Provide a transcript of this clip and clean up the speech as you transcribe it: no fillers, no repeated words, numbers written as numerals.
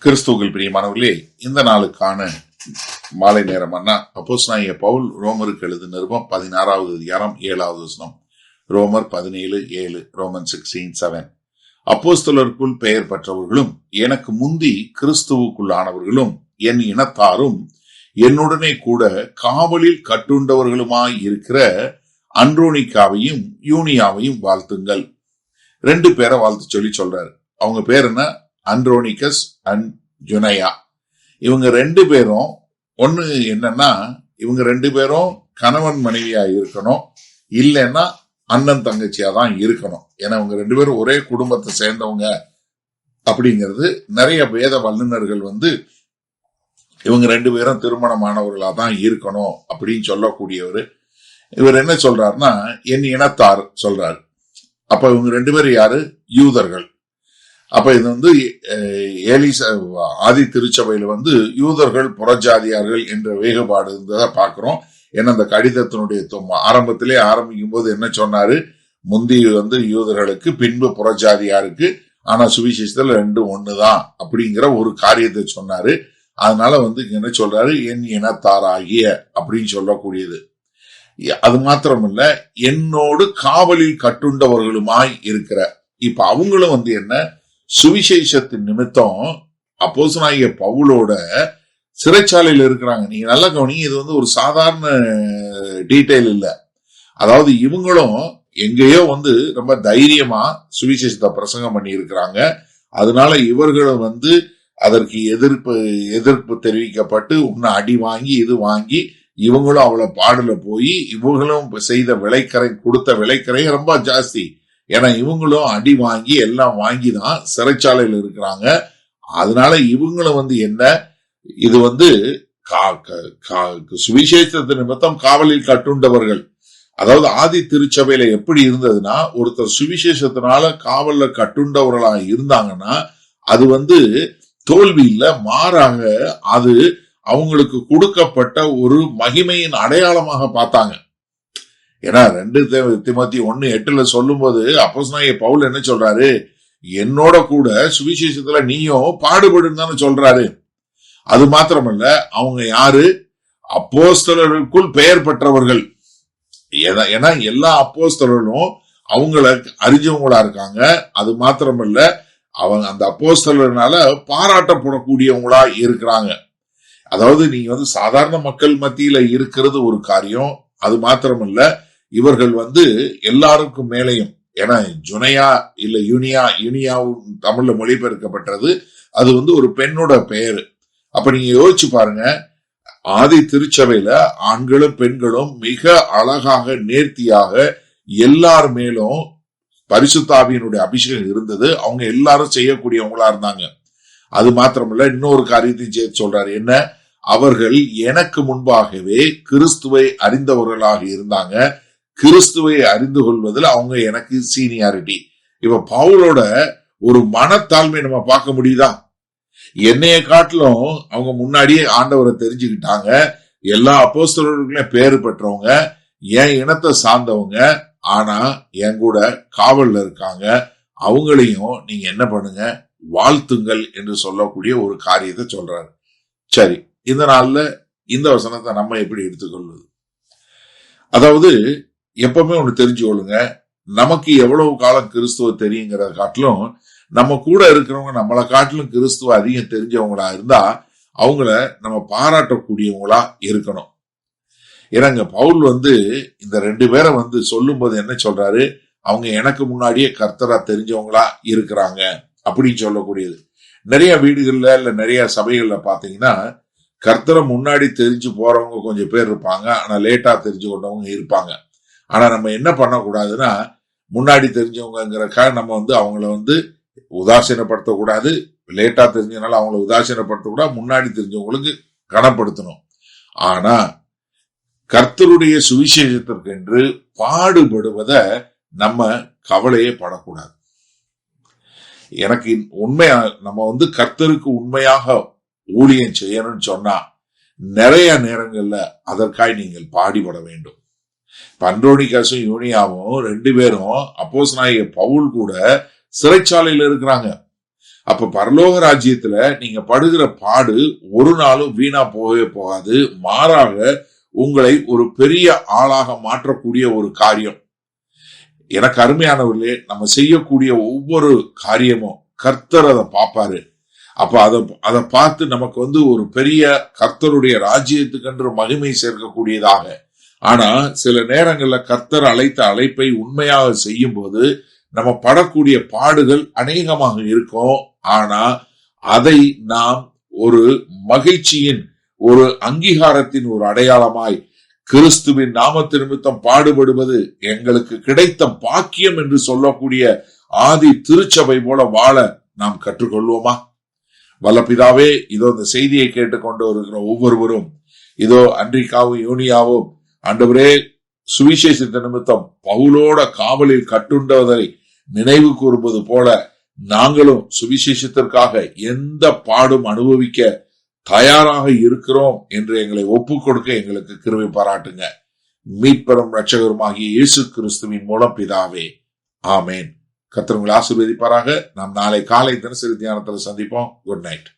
கிறிஸ்துவுக்குள் பிரியமானவர்களே, இந்த நாளுக்கான மாலை நேரம் அண்ணா அப்போஸ்தலனாகிய பவுல் ரோமருக்கு எழுதின நிருபம் 16வது அதிகாரம் 7வது வசனம். ரோமர் 17:7, ரோமன் 16:7. அப்போஸ்தலருக்குள் பெயர் பெற்றவர்களும் எனக்கு முந்தி கிறிஸ்துவுக்குள்ளானவர்களும் என் இனத்தாரும் என்னுடனே கூட காவலில் கட்டுண்டவர்களுமாய் இருக்கிற அன்றோனிக்காவையும் யூனியாவையும் வாழ்த்துங்கள். 2 பேரை வாழ்த்து சொல்லி சொல்றாரு. அவங்க பேர் என்ன? அன்றோனிகஸ் அண்ட் ஜுனையா. இவங்க 2 பேரும் ஒண்ணு என்னன்னா, இவங்க 2 பேரும் கணவன் மனைவியா இருக்கணும், இல்லைன்னா அண்ணன் தங்கச்சியா தான் இருக்கணும். ஏன்னா இவங்க 2 பேரும் ஒரே குடும்பத்தை சேர்ந்தவங்க அப்படிங்கிறது நிறைய வேத வல்லுநர்கள் இவங்க 2 பேரும் திருமணமானவர்களா தான் இருக்கணும் அப்படின்னு சொல்லக்கூடியவர். இவர் என்ன சொல்றாருன்னா, என் இனத்தார் சொல்றாரு. அப்ப இவங்க 2 பேரும் யாரு? யூதர்கள். அப்ப இது ஆதி திருச்சபையில யூதர்கள் புறஜாதியார்கள் என்ற வேறுபாடு இருந்ததை பாக்குறோம். ஏன்னா அந்த கடிதத்தினுடைய ஆரம்பத்திலே ஆரம்பிக்கும் போது என்ன சொன்னாரு? முந்தி யூதர்களுக்கு, பின்பு புறஜாதியாருக்கு, ஆனா சுவிசேஷத்துல 2 ஒண்ணுதான் அப்படிங்கிற ஒரு காரியத்தை சொன்னாரு. அதனால என்ன சொல்றாரு? என் இனத்தாராகிய அப்படின்னு சொல்லக்கூடியது. அது மாத்திரமல்ல, என்னோடு காவலில் கட்டுண்டவர்களுமாய் இருக்கிற. இப்ப அவங்களும் என்ன, சுவிசேஷத்தின் நிமித்தம் அப்போஸ்தலனாகிய பவுலோட சிறைச்சாலையில் இருக்கிறாங்க. நீங்க நல்லா கவனிங்க, இது ஒரு சாதாரண டீடைல் இல்ல. அதாவது இவங்களும் எங்கேயோ ரொம்ப தைரியமா சுவிசேஷத்தை பிரசங்கம் பண்ணி இருக்கிறாங்க. அதனால இவர்களும் அதற்கு எதிர்ப்பு தெரிவிக்கப்பட்டு உன்னை அடி வாங்கி இது வாங்கி இவங்களும் அவளை பாடல போய் இவங்களும் செய்த கொடுத்த விலைக்கரை ரொம்ப ஜாஸ்தி. ஏன்னா இவங்களும் அடி வாங்கி எல்லாம் வாங்கிதான் சிறைச்சாலையில் இருக்கிறாங்க. அதனால இவங்களும் என்ன, இது சுவிசேஷத்தின் நிமித்தம் காவலில் கட்டுண்டவர்கள். அதாவது ஆதி திருச்சபையில எப்படி இருந்ததுன்னா, ஒருத்தர் சுவிசேஷத்தினால காவல்ல கட்டுண்டவர்களா இருந்தாங்கன்னா அது தோல்வி இல்ல, மாறாக அது அவங்களுக்கு கொடுக்கப்பட்ட ஒரு மகிமையின் அடையாளமாக பார்த்தாங்க. ஏன்னா 2 தீமோத்தி 1:8 சொல்லும் போது அப்போஸ்தலனாகிய பவுல் என்ன சொல்றாரு? என்னோட கூட சுவிசேஷத்துல நீயும் பாடுபடுன்னு தானே சொல்றாரு. அது மாத்திரமல்ல, அவங்க யாரு? அப்போஸ்தலருக்குள் பெயர் பெற்றவர்கள். ஏன்னா எல்லா அப்போஸ்தலர்களும் அவங்கள அறிஞ்சவங்களா இருக்காங்க. அது மாத்திரமல்ல, அவங்க அந்த அப்போஸ்தலர்னால பாராட்டப்படக்கூடியவங்களா இருக்கிறாங்க. அதாவது நீங்க சாதாரண மக்கள் மத்தியில இருக்கிறது ஒரு காரியம். அது மாத்திரமல்ல, இவர்கள் எல்லாருக்கும் மேலையும், ஏன்னா ஜுனையா இல்ல யூனியா தமிழ்ல மொழிபெயர்க்கப்பட்டது. அது ஒரு பெண்ணோட பெயர். அப்ப நீங்க யோசிச்சு பாருங்க, ஆதி திருச்சபையில ஆண்களும் பெண்களும் மிக அழகாக நேர்த்தியாக எல்லார் மேலும் பரிசுத்தாவியினுடைய அபிஷேகம் இருந்தது. அவங்க எல்லாரும் செய்யக்கூடியவங்களா இருந்தாங்க. அது மாத்திரமல்ல, இன்னொரு காரியத்தையும் சேர்த்து சொல்றாரு. என்ன? அவர்கள் எனக்கு முன்பாகவே கிறிஸ்துவை அறிந்தவர்களாக இருந்தாங்க. கிறிஸ்துவை அறிந்து கொள்வதில் அவங்க எனக்கு சீனியாரிட்டி. இப்ப பவுலோட ஒரு மனத்தாழ்மை நம்ம பார்க்க முடியுதா? என்னைய காட்டிலும் அவங்க முன்னாடியே ஆண்டவரை தெரிஞ்சுக்கிட்டாங்க. எல்லா அப்போஸ்தலர்களும் பேரு பெற்றவங்க, என் இனத்தை சார்ந்தவங்க. ஆனா என் கூட காவல்ல இருக்காங்க. அவங்களையும் நீங்க என்ன பண்ணுங்க? வாழ்த்துங்கள் என்று சொல்லக்கூடிய ஒரு காரியத்தை சொல்றாரு. சரி, இந்த நாள்ல இந்த வசனத்தை நம்ம எப்படி எடுத்துக்கொள்வது? அதாவது எப்பவுமே ஒண்ணு தெரிஞ்சு கொள்ளுங்க, நமக்கு எவ்வளவு காலம் கிறிஸ்துவ தெரியுங்கிறத காட்டிலும் நம்ம கூட இருக்கிறவங்க நம்மளை காட்டிலும் கிறிஸ்துவ அதிகம் தெரிஞ்சவங்களா இருந்தா அவங்கள நம்ம பாராட்டக்கூடியவங்களா இருக்கணும். ஏன்னா பவுல் இந்த 2 பேரை சொல்லும் போது என்ன சொல்றாரு? அவங்க எனக்கு முன்னாடியே கர்த்தரா தெரிஞ்சவங்களா இருக்கிறாங்க அப்படின்னு சொல்லக்கூடியது. நிறைய வீடுகள்ல இல்ல நிறைய சபைகள்ல பாத்தீங்கன்னா, கர்த்தரை முன்னாடி தெரிஞ்சு போறவங்க கொஞ்சம் பேர் இருப்பாங்க, ஆனா லேட்டா தெரிஞ்சு கொண்டவங்க இருப்பாங்க. ஆனா நம்ம என்ன பண்ணக்கூடாதுன்னா, முன்னாடி தெரிஞ்சவங்கிறக்காக நம்ம அவங்கள உதாசீனப்படுத்தக்கூடாது. லேட்டா தெரிஞ்சதுனால அவங்கள உதாசீனப்படுத்தக்கூடாது. முன்னாடி தெரிஞ்சவங்களுக்கு கனப்படுத்தணும். ஆனா கர்த்தருடைய சுவிசேஷத்திற்கென்று பாடுபடுவத நம்ம கவலையே படக்கூடாது. எனக்கு உண்மையா நம்ம கர்த்தருக்கு உண்மையாக ஊழியம் செய்யணும்னு சொன்னா நிறைய நேரங்கள்ல அதற்காய் நீங்கள் பாடுபட வேண்டும். அன்றோனிகாசும் யூனியாவும் 2 பேரும் அப்போஸ்தலனாகிய பவுல் கூட சிறைச்சாலையில இருக்கிறாங்க. அப்ப பரலோக ராஜ்யத்துல நீங்க படுகிற பாடு ஒரு நாளும் வீணா போகவே போகாது. மாறாக உங்களை ஒரு பெரிய ஆளாக மாற்றக்கூடிய ஒரு காரியம். எனக்கு அருமையானவர்களே, நம்ம செய்யக்கூடிய ஒவ்வொரு காரியமும் கர்த்தர் அதை பார்ப்பாரு. அப்ப அதை பார்த்து நமக்கு ஒரு பெரிய கர்த்தருடைய ராஜ்யத்துக்கென்று மகிமை சேர்க்கக்கூடியதாக. ஆனா சில நேரங்கள்ல கர்த்தர் அழைத்த அழைப்பை உண்மையாக செய்யும் போது நம்ம படக்கூடிய பாடுகள் அநேகமாக இருக்கும். ஆனா அதை நாம் ஒரு மகிழ்ச்சியின், ஒரு அங்கீகாரத்தின் ஒரு அடையாளமாய், கிறிஸ்துவின் நாமத்து நிமித்தம் பாடுபடுவது எங்களுக்கு கிடைத்த பாக்கியம் என்று சொல்லக்கூடிய ஆதி திருச்சபை போல வாழ நாம் கற்றுக்கொள்வோமா? வல்லபிதாவே, இதோ இந்த செய்தியை கேட்டுக்கொண்டு இருக்கிற ஒவ்வொருவரும், இதோ அன்றிக்காவும் யூனியாவும் ஆண்டவரே சுவிசேஷத்த நிமித்தம் பவுலோட காவலில் கட்டுண்டதை நினைவு கூறுவது போல நாங்களும் சுவிசேஷத்திற்காக எந்த பாடும் அனுபவிக்க தயாராக இருக்கிறோம் என்று எங்களை ஒப்புக் கொடுக்க எங்களுக்கு கிருபை பாராட்டுங்க. மீட்பெரும் இரட்சகருமாகிய இயேசு கிறிஸ்துவின் மூலம் பிதாவே, ஆமேன். கர்த்தர் உங்களை ஆசீர்வதிப்பாராக. நாம் நாளை காலை தினசரி தியானத்தில் சந்திப்போம். Good night.